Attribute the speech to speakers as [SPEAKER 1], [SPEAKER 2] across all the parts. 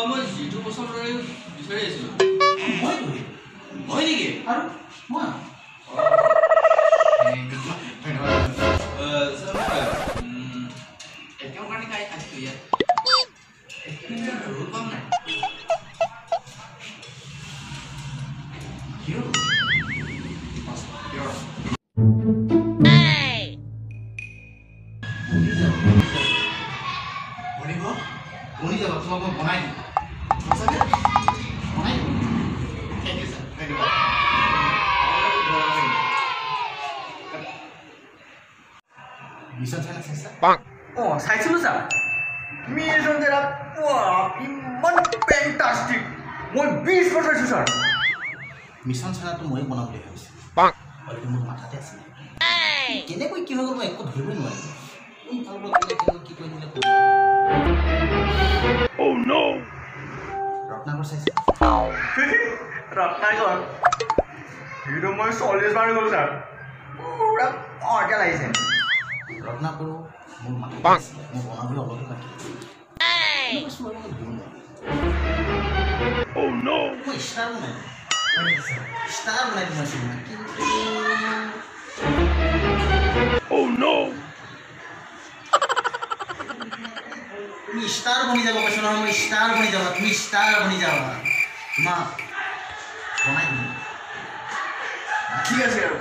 [SPEAKER 1] মই যিটো পছন্দ বিচাৰি আছিলো হয় নেকি আৰু মই এতিয়াও কাৰণে কাই খাইছো ইয়াত ৰূপ পাম নাই কিয় বনি যাব তোমাক মই বনাই দিম সঁচাকে বনাই দিম থেংক ইউ ছাৰ ধন্যবাদ মিছন চাই চাইছা
[SPEAKER 2] চাইছিলো ছাৰ মিছন জেৰা ইমান ফেণ্টাষ্টিক মই 20 বছৰ চাইছো ছাৰ
[SPEAKER 1] মিছন চাইনাটো মই বনাম বুলি ভাবিছোঁ অলৰেডি মোৰ মাথাতে আছে কেনেকৈ কি হৈ গ'ল মই একো ধৰিবই নোৱাৰিলোঁ কি কৰি দিলে Oh no! ৰত্নাকৰ চাইছে
[SPEAKER 2] ৰত্নাকৰ হিৰো মই 40 বাৰ গ'ল ছাৰ পুৰা অৰ্ডাৰ লাগিছে
[SPEAKER 1] ৰত্নাকৰ মোৰ মাথা মোৰ বনাবলৈ অলপে বাকী Oh no! মই ষ্টাৰ বনাই দিম কিন্তু Oh no! তুমি ষ্টাৰ বনি যাব কৈছো নহয় মই ষ্টাৰ বনি যাবা তুমি ষ্টাৰ বনি যাবা তোমাক বনাই দিম
[SPEAKER 2] ঠিক আছে আৰু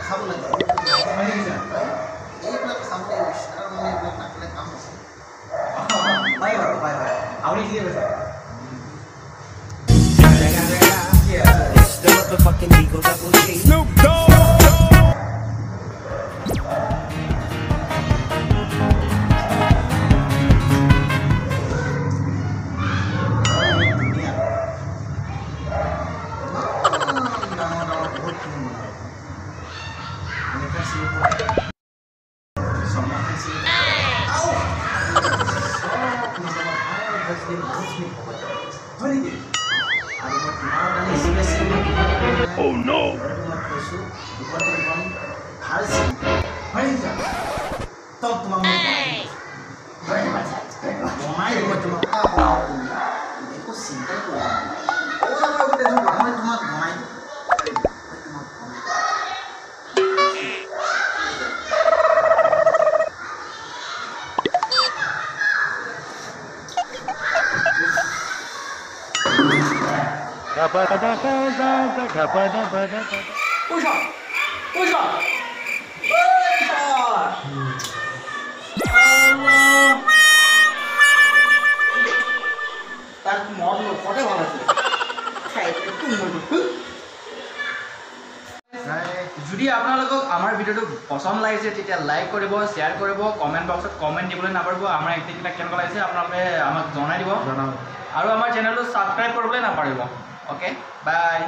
[SPEAKER 1] খাব লাগে এইবিলাক খাবলৈ ষ্টাৰ মানে এইবিলাক নাখালে কাম আছে
[SPEAKER 2] বাই বাই আপুনি কি কৈছে
[SPEAKER 3] Snoop Dogg. Oh no!
[SPEAKER 2] যদি আপোনালোকক আমাৰ ভিডিওটো পছন্দ লাগিছে তেতিয়া লাইক কৰিব শ্বেয়াৰ কৰিব কমেণ্ট বক্সত কমেণ্ট দিবলৈ নাপাহৰিব আমাৰ এক্টিংটা কেনেকুৱা লাগিছে আপোনালোকে আমাক জনাই দিব আৰু আমাৰ চেনেলটো ছাবস্ক্ৰাইব কৰিবলৈ নাপাহৰিব অ'কে বাই